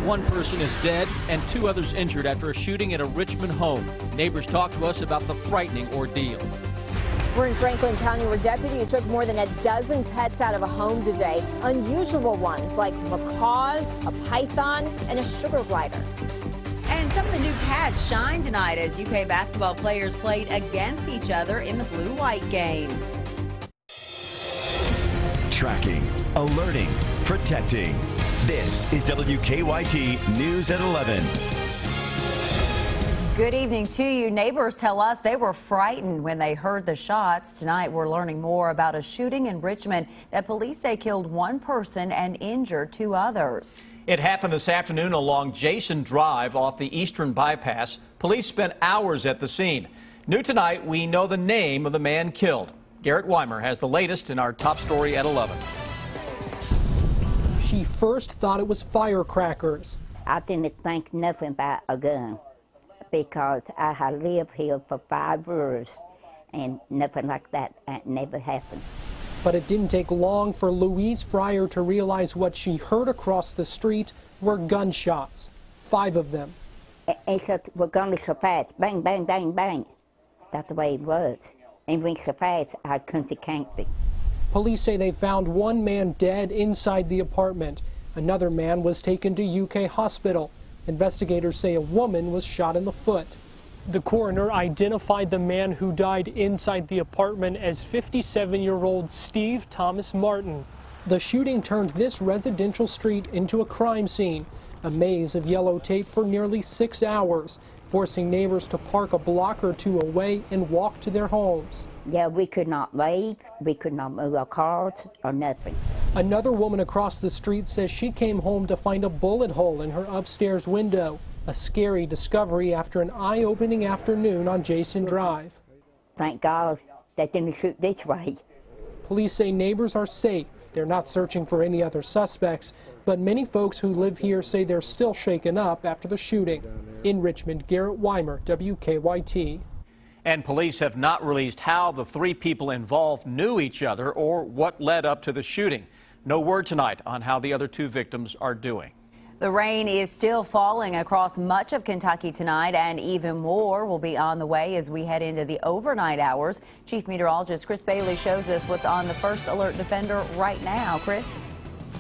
One person is dead and 2 others injured after a shooting at a Richmond home. Neighbors talked to us about the frightening ordeal. We're in Franklin County where deputies took more than a dozen pets out of a home today. Unusual ones like macaws, a python, and a sugar glider. And some of the new cats shine tonight as UK basketball players played against each other in the blue-white game. Tracking, alerting, protecting. This is WKYT News at 11. Good evening to you. Neighbors tell us they were frightened when they heard the shots. Tonight we're learning more about a shooting in Richmond that police say killed 1 person and injured 2 others. It happened this afternoon along Jason Drive off the Eastern Bypass. Police spent hours at the scene. New tonight, we know the name of the man killed. Garrett Weimer has the latest in our top story at 11. She first thought it was firecrackers. I didn't think nothing about a gun because I had lived here for 5 years and nothing like that never happened. But it didn't take long for Louise Fryer to realize what she heard across the street were gunshots, 5 of them. It said, we're going so fast, bang, bang, bang, bang. That's the way it was. And went so fast, I couldn't count it. Police say they found 1 man dead inside the apartment. Another man was taken to UK hospital. Investigators say a woman was shot in the foot. The coroner identified the man who died inside the apartment as 57-year-old Steve Thomas Martin. The shooting turned this residential street into a crime scene, a maze of yellow tape for nearly 6 hours, forcing neighbors to park a block or 2 away and walk to their homes. Yeah, we could not leave, we could not move our cars or nothing. Another woman across the street says she came home to find a bullet hole in her upstairs window, a scary discovery after an eye-opening afternoon on Jason Drive. Thank God they didn't shoot this way. Police say neighbors are safe. They're not searching for any other suspects, but many folks who live here say they're still shaken up after the shooting. In Richmond, Garrett Weimer, WKYT. And police have not released how the 3 people involved knew each other or what led up to the shooting. No word tonight on how the other 2 victims are doing. The rain is still falling across much of Kentucky tonight, and even more will be on the way as we head into the overnight hours. Chief Meteorologist Chris Bailey shows us what's on the First Alert Defender right now. Chris?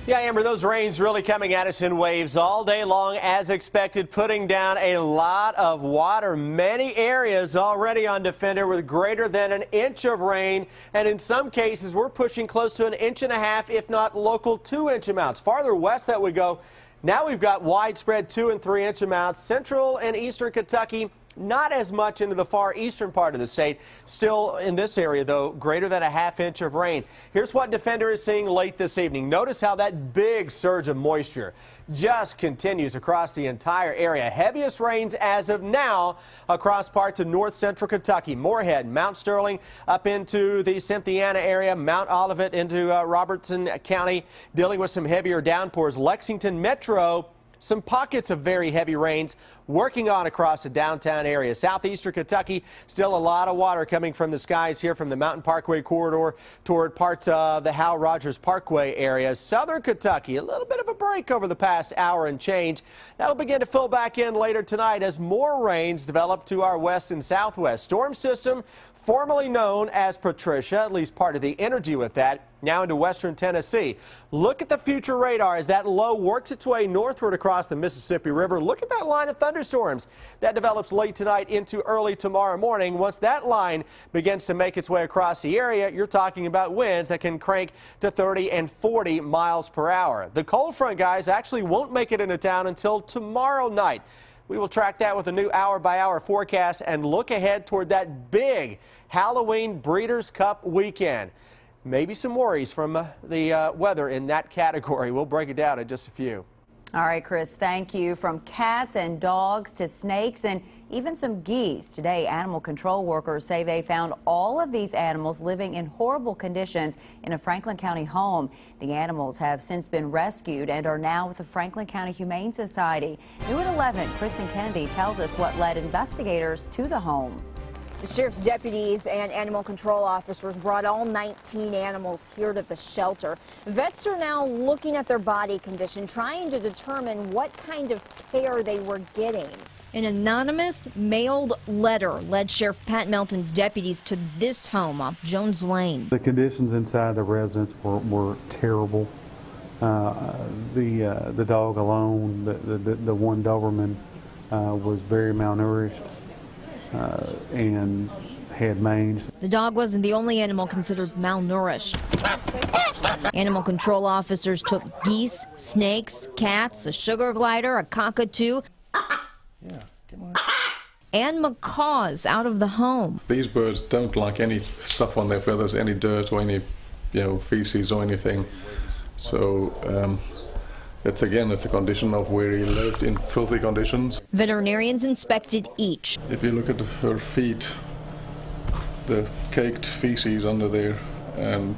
Yeah, Amber, those rains really coming at us in waves all day long as expected, putting down a lot of water. Many areas already on Defender with greater than 1 inch of rain, and in some cases we're pushing close to 1.5 inches, if not local 2-inch amounts. Farther west that would go. Now we've got widespread 2- and 3-inch amounts. Central and eastern Kentucky, not as much into the far eastern part of the state. Still in this area, though, greater than 1/2 inch of rain. Here's what Defender is seeing late this evening. Notice how that big surge of moisture just continues across the entire area. Heaviest rains as of now across parts of north central Kentucky. Moorhead, Mount Sterling, up into the Cynthiana area, Mount Olivet into Robertson County, dealing with some heavier downpours. Lexington Metro, some pockets of very heavy rains working on across the downtown area. Southeastern Kentucky, still a lot of water coming from the skies here from the Mountain Parkway corridor toward parts of the Hal Rogers Parkway area. Southern Kentucky, a little bit of a break over the past hour and change. That'll begin to fill back in later tonight as more rains develop to our west and southwest. Storm system formerly known as Patricia, at least part of the energy with that, now into western Tennessee. Look at the future radar as that low works its way northward across the Mississippi River. Look at that line of thunderstorms that develops late tonight into early tomorrow morning. Once that line begins to make its way across the area, you're talking about winds that can crank to 30 and 40 miles per hour. The cold front, guys, actually won't make it into town until tomorrow night. We will track that with a new hour-by-hour forecast and look ahead toward that big Halloween Breeders' Cup weekend. Maybe some worries from the weather in that category. We'll break it down in just a few. All right, Chris, thank you. From cats and dogs to snakes and even some geese. Today, animal control workers say they found all of these animals living in horrible conditions in a Franklin County home. The animals have since been rescued and are now with the Franklin County Humane Society. New at 11, Kristen Kennedy tells us what led investigators to the home. The sheriff's deputies and animal control officers brought all 19 animals here to the shelter. Vets are now looking at their body condition, trying to determine what kind of care they were getting. An anonymous mailed letter led Sheriff Pat Melton's deputies to this home off Jones Lane. The conditions inside the residence were terrible. The dog alone, the one Doberman, was very malnourished and had mange. The dog wasn't the only animal considered malnourished. Animal control officers took geese, snakes, cats, a sugar glider, a cockatoo, and macaws out of the home. These birds don't like any stuff on their feathers, any dirt or any feces or anything. So it's a condition of where he lived in filthy conditions. Veterinarians inspected each. If you look at her feet, the caked feces under there, and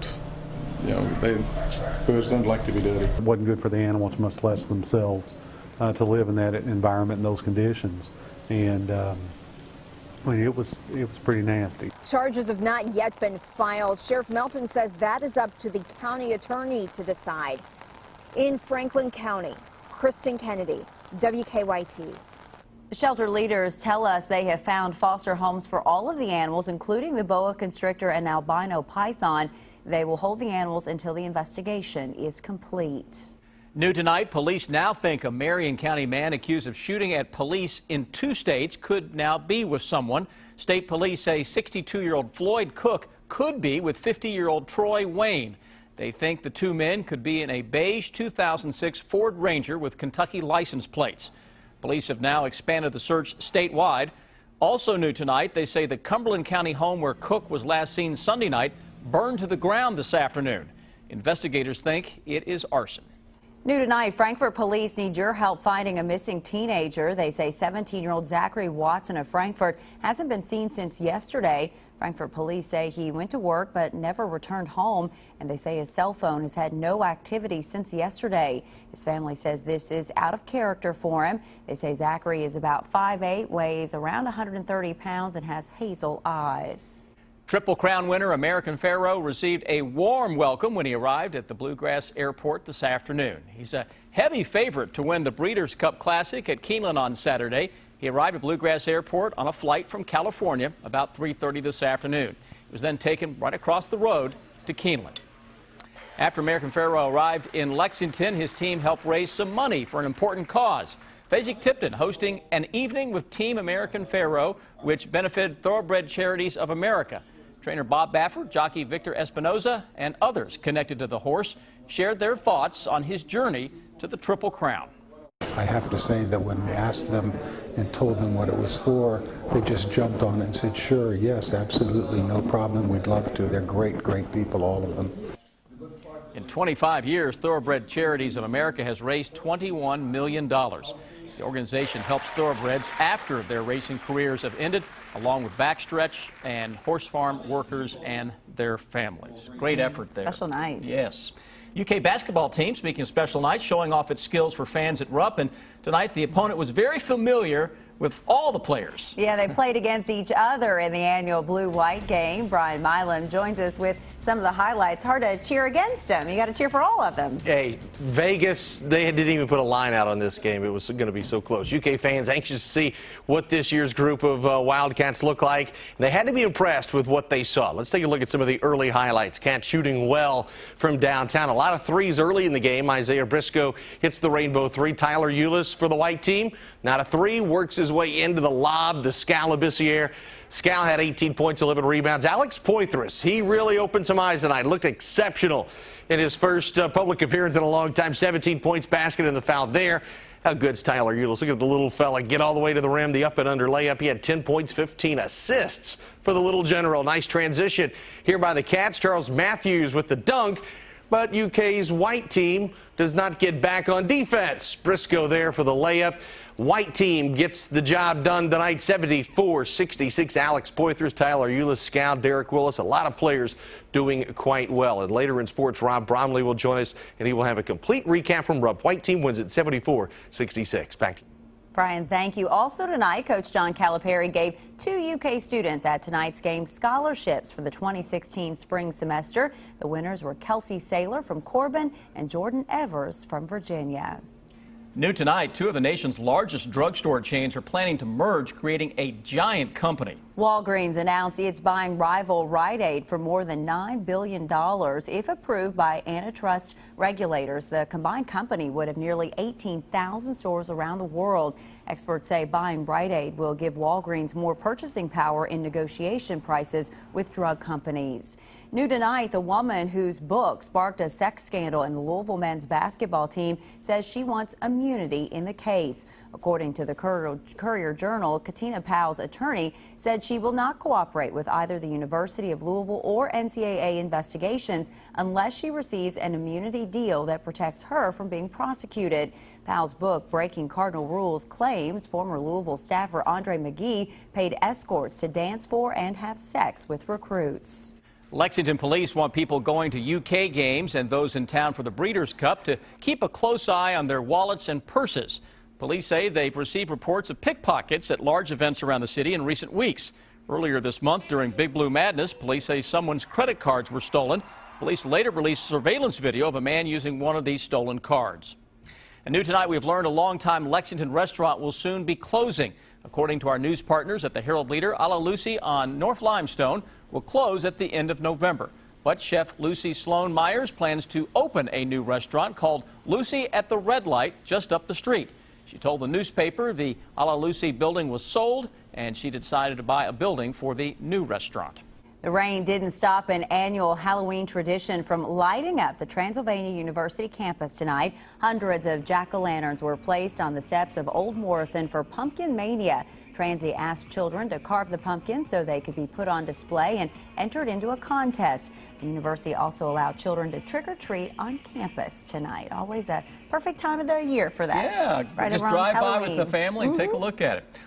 birds don't like to be dirty. It wasn't good for the animals, much less themselves, to live in that environment in those conditions. And I mean, it was pretty nasty. Charges have not yet been filed. Sheriff Melton says that is up to the county attorney to decide. In Franklin County, Kristen Kennedy, WKYT. Shelter leaders tell us they have found foster homes for all of the animals, including the boa constrictor and albino python. They will hold the animals until the investigation is complete. New tonight, police now think a Marion County man accused of shooting at police in 2 states could now be with someone. State police say 62-year-old Floyd Cook could be with 50-year-old Troy Wayne. They think the 2 men could be in a beige 2006 Ford Ranger with Kentucky license plates. Police have now expanded the search statewide. Also new tonight, they say the Cumberland County home where Cook was last seen Sunday night burned to the ground this afternoon. Investigators think it is arson. New tonight, Frankfort police need your help finding a missing teenager. They say 17-year-old Zachary Watson of Frankfort hasn't been seen since yesterday. Frankfort police say he went to work but never returned home, and they say his cell phone has had no activity since yesterday. His family says this is out of character for him. They say Zachary is about 5'8", weighs around 130 pounds, and has hazel eyes. Triple Crown winner American Pharoah received a warm welcome when he arrived at the Bluegrass Airport this afternoon. He's a heavy favorite to win the Breeders' Cup Classic at Keeneland on Saturday. He arrived at Bluegrass Airport on a flight from California about 3:30 this afternoon. He was then taken right across the road to Keeneland. After American Pharoah arrived in Lexington, his team helped raise some money for an important cause. Fezzik Tipton hosting an evening with Team American Pharoah, which benefited Thoroughbred Charities of America. Trainer Bob Baffert, jockey Victor Espinoza, and others connected to the horse shared their thoughts on his journey to the Triple Crown. I have to say that when we asked them and told them what it was for, they just jumped on it and said, sure, yes, absolutely, no problem, we'd love to. They're great, great people, all of them. In 25 years, Thoroughbred Charities of America has raised $21 million. The organization helps thoroughbreds after their racing careers have ended, along with backstretch and horse farm workers and their families. Great effort there. Special night. Yes. UK basketball team, speaking of special nights, showing off its skills for fans at Rupp, and tonight the opponent was very familiar with all the players. Yeah, they played against each other in the annual blue-white game. Brian Milam joins us with some of the highlights. Hard to cheer against them. You got to cheer for all of them. Hey, Vegas, they didn't even put a line out on this game. It was going to be so close. UK fans anxious to see what this year's group of Wildcats look like. And they had to be impressed with what they saw. Let's take a look at some of the early highlights. Cats shooting well from downtown. A lot of threes early in the game. Isaiah Briscoe hits the rainbow three. Tyler Eulis for the white team. Not a three. Works his way into the lob to Scal Abissiere. Scal had 18 points, 11 rebounds. Alex Poitras, he really opened some eyes tonight. Looked exceptional in his first public appearance in a long time. 17 points, basket, and the foul there. How good's Tyler Eulis? Look at the little fella get all the way to the rim, the up and under layup. He had 10 points, 15 assists for the little general. Nice transition here by the Cats. Charles Matthews with the dunk, but UK's white team does not get back on defense. Briscoe there for the layup. White team gets the job done tonight, 74-66. Alex Poitras, Tyler Eulis, Scal, Derek Willis, a lot of players doing quite well. And later in sports, Rob Bromley will join us, and he will have a complete recap from Rupp. White team wins at 74-66. Back to you. Brian, thank you. Also tonight, Coach John Calipari gave 2 UK students at tonight's game scholarships for the 2016 spring semester. The winners were Kelsey Saylor from Corbin and Jordan Evers from Virginia. New tonight, 2 of the nation's largest drugstore chains are planning to merge, creating a giant company. Walgreens announced it's buying rival Rite Aid for more than $9 billion. If approved by antitrust regulators, the combined company would have nearly 18,000 stores around the world. Experts say buying Rite Aid will give Walgreens more purchasing power in negotiation prices with drug companies. New tonight, the woman whose book sparked a sex scandal in the Louisville men's basketball team says she wants immunity in the case. According to the Courier-Journal, Katina Powell's attorney said she will not cooperate with either the University of Louisville or NCAA investigations unless she receives an immunity deal that protects her from being prosecuted. Powell's book, Breaking Cardinal Rules, claims former Louisville staffer Andre McGee paid escorts to dance for and have sex with recruits. Lexington police want people going to UK games and those in town for the Breeders' Cup to keep a close eye on their wallets and purses. Police say they've received reports of pickpockets at large events around the city in recent weeks. Earlier this month, during Big Blue Madness, police say someone's credit cards were stolen. Police later released surveillance video of a man using one of these stolen cards. And new tonight, we've learned a longtime Lexington restaurant will soon be closing. According to our news partners at the Herald Leader, A La Lucy on North Limestone will close at the end of November. But Chef Lucy Sloan Myers plans to open a new restaurant called Lucy at the Red Light just up the street. She told the newspaper the A La Lucy building was sold and she decided to buy a building for the new restaurant. The rain didn't stop an annual Halloween tradition from lighting up the Transylvania University campus tonight. Hundreds of jack-o'-lanterns were placed on the steps of Old Morrison for Pumpkin Mania. Transy asked children to carve the pumpkin so they could be put on display and entered into a contest. The university also allowed children to trick-or-treat on campus tonight. Always a perfect time of the year for that. Yeah, right just around drive Halloween. by with the family and take a look at it.